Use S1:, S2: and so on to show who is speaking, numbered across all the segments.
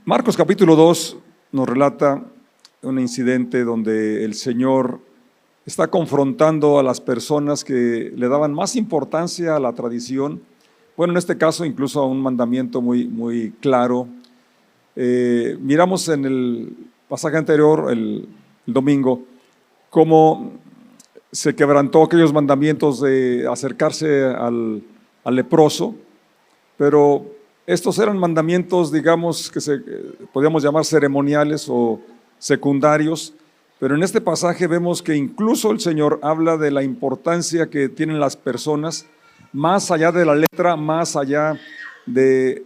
S1: Marcos capítulo 2 nos relata un incidente donde el Señor está confrontando a las personas que le daban más importancia a la tradición. Bueno, en este caso incluso a un mandamiento muy claro. Miramos en el pasaje anterior, el domingo, cómo se quebrantó aquellos mandamientos de acercarse al leproso, pero estos eran mandamientos, digamos, que podríamos llamar ceremoniales o secundarios, pero en este pasaje vemos que incluso el Señor habla de la importancia que tienen las personas, más allá de la letra, más allá de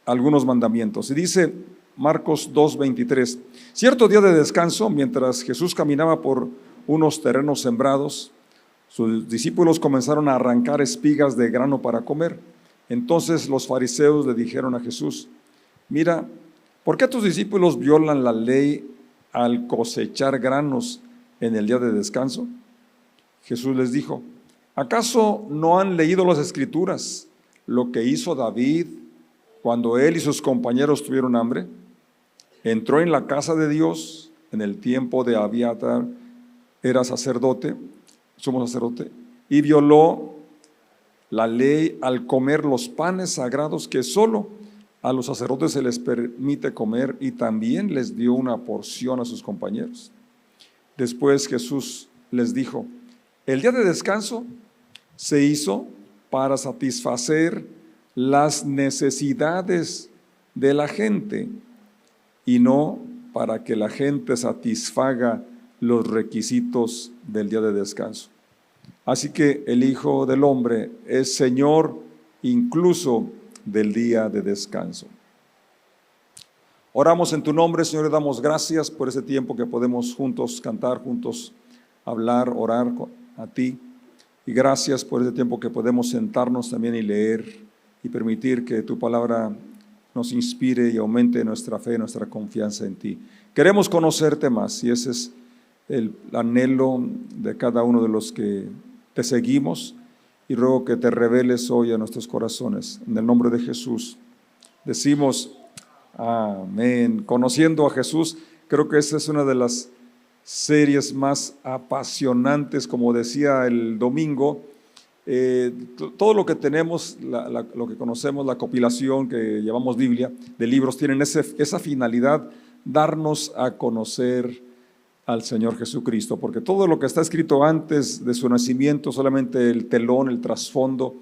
S1: algunos mandamientos. Y dice Marcos 2:23, cierto día de descanso, mientras Jesús caminaba por unos terrenos sembrados, sus discípulos comenzaron a arrancar espigas de grano para comer. Entonces los fariseos le dijeron a Jesús: mira, ¿por qué tus discípulos violan la ley al cosechar granos en el día de descanso? Jesús les dijo: ¿acaso no han leído las Escrituras, lo que hizo David cuando él y sus compañeros tuvieron hambre? Entró en la casa de Dios en el tiempo de Abiatar, era sacerdote, sumo sacerdote, y violó la ley al comer los panes sagrados que solo a los sacerdotes se les permite comer, y también les dio una porción a sus compañeros. Después Jesús les dijo: el día de descanso se hizo para satisfacer las necesidades de la gente y no para que la gente satisfaga los requisitos del día de descanso. Así que el Hijo del Hombre es Señor incluso del día de descanso. Oramos en tu nombre, Señor, y damos gracias por ese tiempo que podemos juntos cantar, juntos hablar, orar a ti. Y gracias por ese tiempo que podemos sentarnos también y leer y permitir que tu palabra nos inspire y aumente nuestra fe, nuestra confianza en ti. Queremos conocerte más, y ese es el anhelo de cada uno de los que te seguimos, y ruego que te reveles hoy a nuestros corazones. En el nombre de Jesús decimos amén. Conociendo a Jesús, creo que esa es una de las series más apasionantes, como decía el domingo. Todo lo que tenemos, lo que conocemos, la compilación que llamamos Biblia, de libros, tienen esa finalidad, darnos a conocer al Señor Jesucristo, porque todo lo que está escrito antes de su nacimiento, solamente el telón, el trasfondo,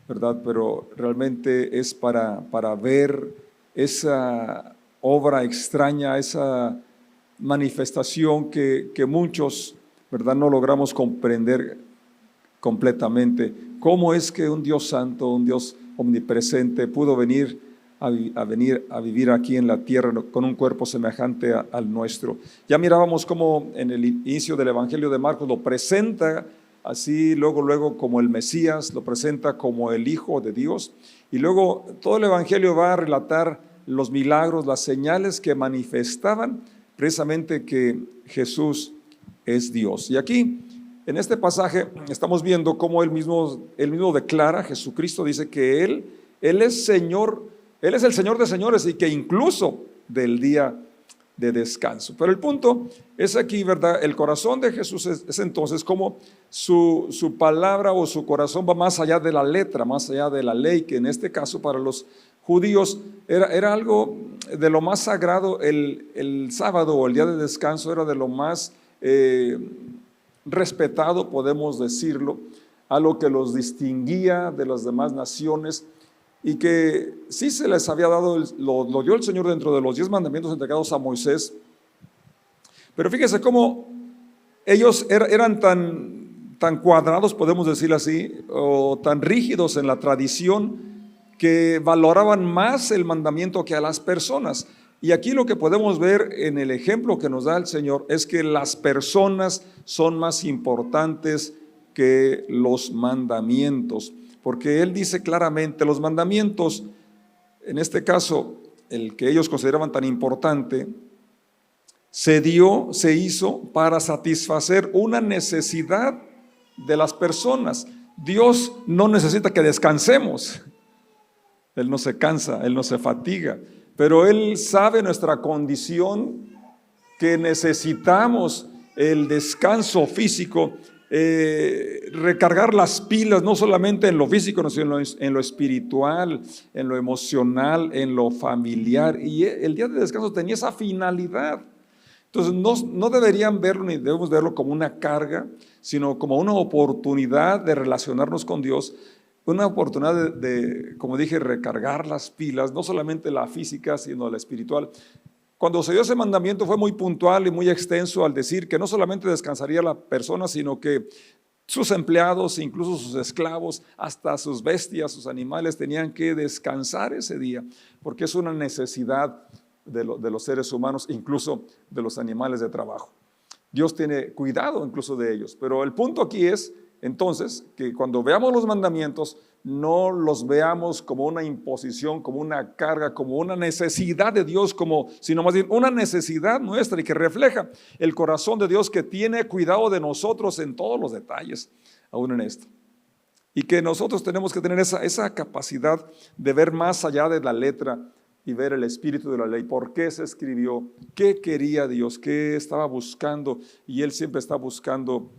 S1: ¿verdad? Pero realmente es para ver esa obra extraña, esa manifestación que muchos, ¿verdad?, no logramos comprender completamente. ¿Cómo es que un Dios santo, un Dios omnipresente pudo venir a vivir aquí en la tierra con un cuerpo semejante al nuestro? Ya mirábamos cómo en el inicio del Evangelio de Marcos lo presenta así, luego como el Mesías, lo presenta como el Hijo de Dios, y luego todo el Evangelio va a relatar los milagros, las señales que manifestaban precisamente que Jesús es Dios. Y aquí, en este pasaje, estamos viendo cómo él mismo declara, Jesucristo dice que Él es Señor, Él es el Señor de señores, y que incluso del día de descanso. Pero el punto es aquí, ¿verdad? El corazón de Jesús es entonces como su palabra o su corazón va más allá de la letra, más allá de la ley, que en este caso para los judíos era algo de lo más sagrado. El sábado o el día de descanso era de lo más respetado, podemos decirlo, a lo que los distinguía de las demás naciones, y que sí se les había dado, lo dio el Señor dentro de los 10 mandamientos entregados a Moisés. Pero fíjese cómo ellos eran tan cuadrados, podemos decir así, o tan rígidos en la tradición, que valoraban más el mandamiento que a las personas. Y aquí lo que podemos ver en el ejemplo que nos da el Señor es que las personas son más importantes que los mandamientos, porque Él dice claramente: los mandamientos, en este caso el que ellos consideraban tan importante, se hizo para satisfacer una necesidad de las personas. Dios no necesita que descansemos, Él no se cansa, Él no se fatiga, pero Él sabe nuestra condición, que necesitamos el descanso físico, recargar las pilas, no solamente en lo físico, sino en lo espiritual, en lo emocional, en lo familiar. Y el día de descanso tenía esa finalidad. Entonces no deberían verlo, ni debemos verlo como una carga, sino como una oportunidad de relacionarnos con Dios, una oportunidad de, como dije, recargar las pilas, no solamente la física, sino la espiritual. Cuando se dio ese mandamiento fue muy puntual y muy extenso al decir que no solamente descansaría la persona, sino que sus empleados, incluso sus esclavos, hasta sus bestias, sus animales, tenían que descansar ese día, porque es una necesidad de los seres humanos, incluso de los animales de trabajo. Dios tiene cuidado incluso de ellos, pero el punto aquí es entonces que cuando veamos los mandamientos no los veamos como una imposición, como una carga, como una necesidad de Dios, sino más bien una necesidad nuestra y que refleja el corazón de Dios, que tiene cuidado de nosotros en todos los detalles, aún en esto. Y que nosotros tenemos que tener esa capacidad de ver más allá de la letra y ver el espíritu de la ley. ¿Por qué se escribió? ¿Qué quería Dios? ¿Qué estaba buscando? Y Él siempre está buscando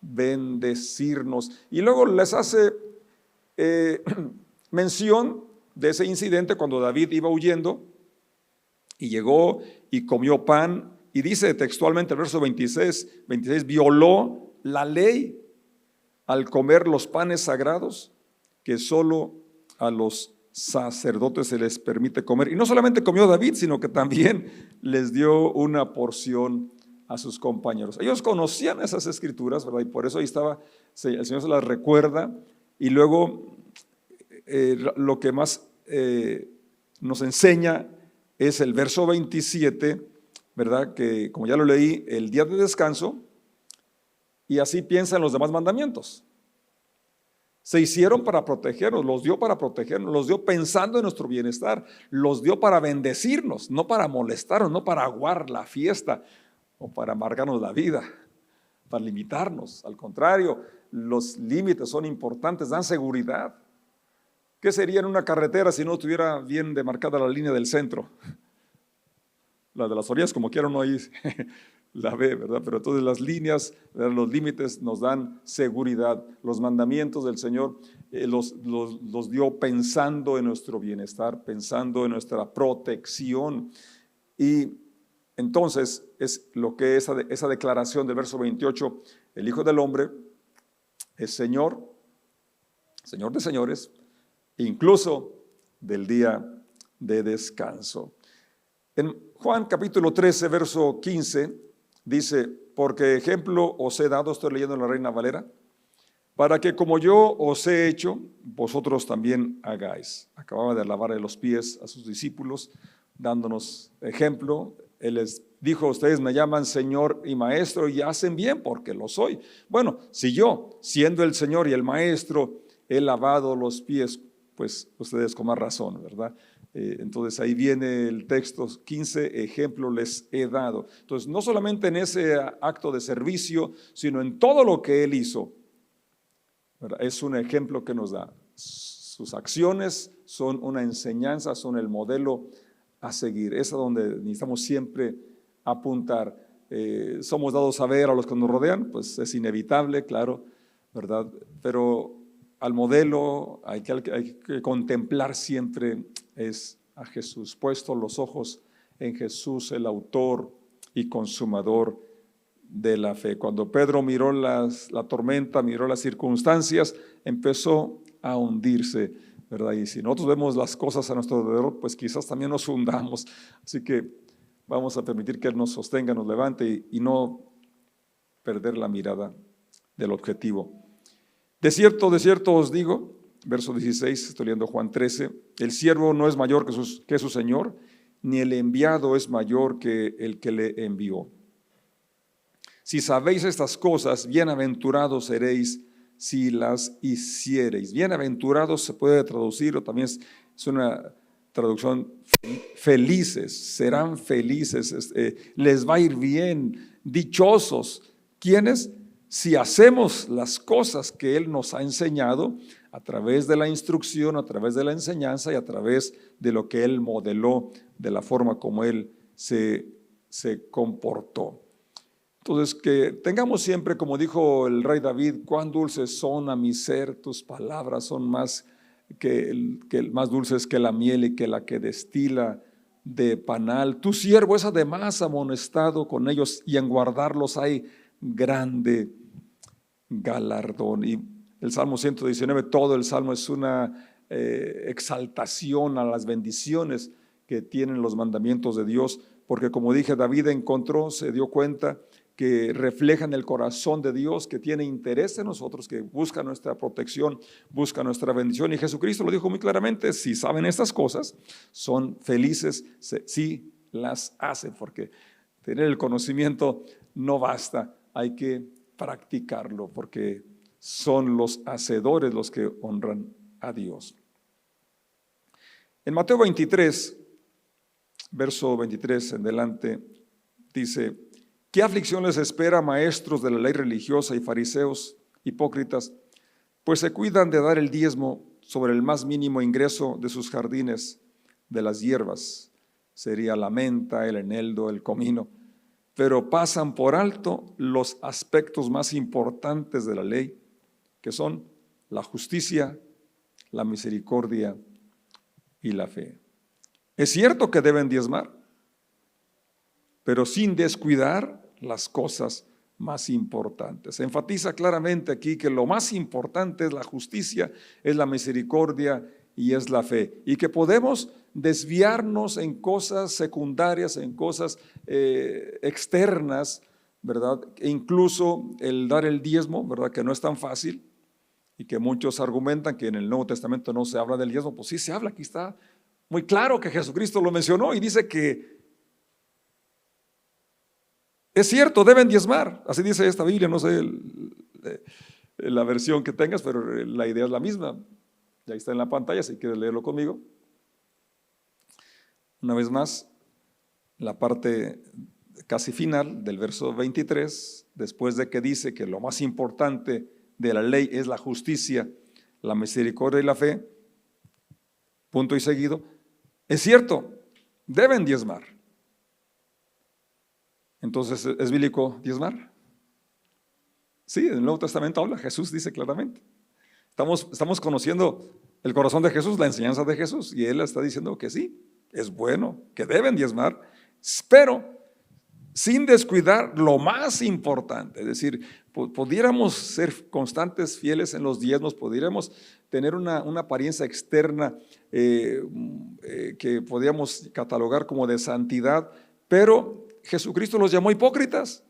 S1: bendecirnos. Y luego les hace mención de ese incidente cuando David iba huyendo y llegó y comió pan, y dice textualmente el verso 26, violó la ley al comer los panes sagrados que solo a los sacerdotes se les permite comer. Y no solamente comió David, sino que también les dio una porción a sus compañeros. Ellos conocían esas escrituras, ¿verdad? Y por eso ahí estaba, el Señor se las recuerda. Y luego lo que más nos enseña es el verso 27, ¿verdad? Que como ya lo leí, el día de descanso, y así piensan los demás mandamientos. Se hicieron para protegernos, los dio para protegernos, los dio pensando en nuestro bienestar, los dio para bendecirnos, no para molestarnos, no para aguar la fiesta o para amargarnos la vida, para limitarnos. Al contrario, los límites son importantes, dan seguridad. ¿Qué sería en una carretera si no estuviera bien demarcada la línea del centro? La de las orillas, como quiera uno ahí la ve, ¿verdad? Pero entonces las líneas, los límites nos dan seguridad. Los mandamientos del Señor los dio pensando en nuestro bienestar, pensando en nuestra protección. Y entonces es lo que esa declaración del verso 28, el Hijo del Hombre es Señor, Señor de señores, incluso del día de descanso. En Juan capítulo 13, verso 15, dice, porque ejemplo os he dado, estoy leyendo en la Reina Valera, para que como yo os he hecho, vosotros también hagáis. Acababa de lavarle los pies a sus discípulos, dándonos ejemplo. Él les dijo, ustedes me llaman Señor y Maestro y hacen bien porque lo soy. Bueno, si yo, siendo el Señor y el Maestro, he lavado los pies, pues ustedes con más razón, ¿verdad? Entonces ahí viene el texto 15, ejemplo les he dado. Entonces no solamente en ese acto de servicio, sino en todo lo que Él hizo, ¿verdad? Es un ejemplo que nos da. Sus acciones son una enseñanza, son el modelo a seguir. Es a donde necesitamos siempre apuntar. Somos dados a ver a los que nos rodean, pues es inevitable, claro, ¿verdad? Pero al modelo hay que contemplar siempre es a Jesús, puesto los ojos en Jesús, el autor y consumador de la fe. Cuando Pedro miró la tormenta, miró las circunstancias, empezó a hundirse, ¿verdad? Y si nosotros vemos las cosas a nuestro alrededor, pues quizás también nos hundamos. Así que vamos a permitir que Él nos sostenga, nos levante y no perder la mirada del objetivo. De cierto os digo, verso 16, estoy leyendo Juan 13, el siervo no es mayor que su Señor, ni el enviado es mayor que el que le envió. Si sabéis estas cosas, bienaventurados seréis si las hiciereis. Bienaventurados se puede traducir, o también es una traducción, felices, serán felices, les va a ir bien, dichosos. ¿Quiénes? Si hacemos las cosas que Él nos ha enseñado, a través de la instrucción, a través de la enseñanza y a través de lo que Él modeló, de la forma como Él se comportó. Entonces, que tengamos siempre, como dijo el rey David, cuán dulces son a mi ser tus palabras, son más más dulces que la miel y que la que destila de panal. Tu siervo es además amonestado con ellos y en guardarlos hay grande galardón. Y el Salmo 119, todo el Salmo es una exaltación a las bendiciones que tienen los mandamientos de Dios, porque como dije, David encontró, se dio cuenta que reflejan el corazón de Dios, que tiene interés en nosotros, que busca nuestra protección, busca nuestra bendición. Y Jesucristo lo dijo muy claramente: si saben estas cosas, son felices si las hacen, porque tener el conocimiento no basta, hay que practicarlo, porque son los hacedores los que honran a Dios. En Mateo 23, verso 23 en adelante, dice: ¿qué aflicción les espera, maestros de la ley religiosa y fariseos hipócritas? Pues se cuidan de dar el diezmo sobre el más mínimo ingreso de sus jardines, de las hierbas, sería la menta, el eneldo, el comino, pero pasan por alto los aspectos más importantes de la ley, que son la justicia, la misericordia y la fe. Es cierto que deben diezmar, pero sin descuidar las cosas más importantes. Se enfatiza claramente aquí que lo más importante es la justicia, es la misericordia y es la fe, y que podemos desviarnos en cosas secundarias, en cosas externas, ¿verdad? E incluso el dar el diezmo, ¿verdad? Que no es tan fácil, y que muchos argumentan que en el Nuevo Testamento no se habla del diezmo. Pues sí se habla, aquí está muy claro que Jesucristo lo mencionó y dice que es cierto, deben diezmar. Así dice esta Biblia, no sé la versión que tengas, pero la idea es la misma. Y ahí está en la pantalla si quieres leerlo conmigo. Una vez más, la parte casi final del verso 23, después de que dice que lo más importante de la ley es la justicia, la misericordia y la fe, punto y seguido, es cierto, deben diezmar. Entonces, ¿es bíblico diezmar? Sí, en el Nuevo Testamento habla, Jesús dice claramente. Estamos conociendo el corazón de Jesús, la enseñanza de Jesús, y Él está diciendo que sí, es bueno, que deben diezmar, pero sin descuidar lo más importante. Es decir, pudiéramos ser constantes, fieles en los diezmos, pudiéramos tener una apariencia externa que podríamos catalogar como de santidad, pero Jesucristo los llamó hipócritas.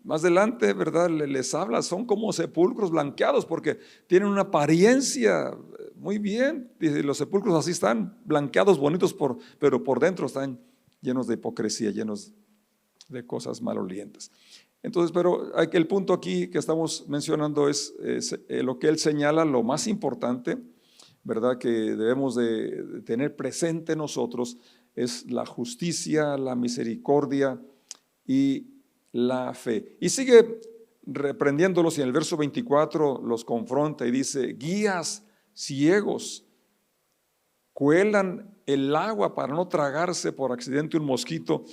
S1: Más adelante, ¿verdad? Les habla, son como sepulcros blanqueados porque tienen una apariencia muy bien. Dice, los sepulcros así están, blanqueados, bonitos, pero por dentro están llenos de hipocresía, llenos de cosas malolientes. Entonces, pero el punto aquí que estamos mencionando es lo que él señala, lo más importante, ¿verdad? Que debemos de tener presente nosotros es la justicia, la misericordia y la fe. Y sigue reprendiéndolos y en el verso 24 los confronta y dice: guías ciegos cuelan el agua para no tragarse por accidente un mosquito,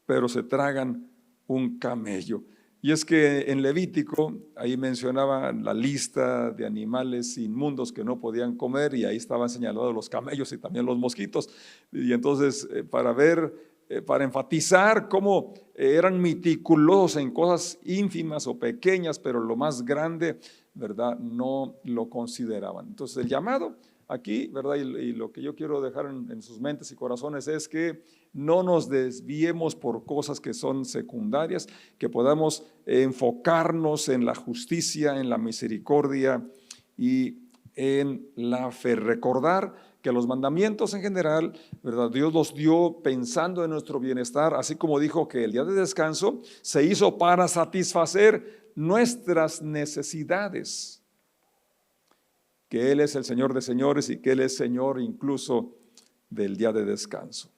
S1: pero se tragan un camello. Y es que en Levítico, ahí mencionaba la lista de animales inmundos que no podían comer, y ahí estaban señalados los camellos y también los mosquitos. Y entonces, para enfatizar cómo eran meticulosos en cosas ínfimas o pequeñas, pero lo más grande, ¿verdad?, no lo consideraban. Entonces, el llamado aquí, ¿verdad?, y lo que yo quiero dejar en sus mentes y corazones es que no nos desviemos por cosas que son secundarias, que podamos enfocarnos en la justicia, en la misericordia y en la fe. Recordar que los mandamientos en general, ¿verdad?, Dios los dio pensando en nuestro bienestar, así como dijo que el día de descanso se hizo para satisfacer nuestras necesidades, que Él es el Señor de señores y que Él es Señor incluso del día de descanso.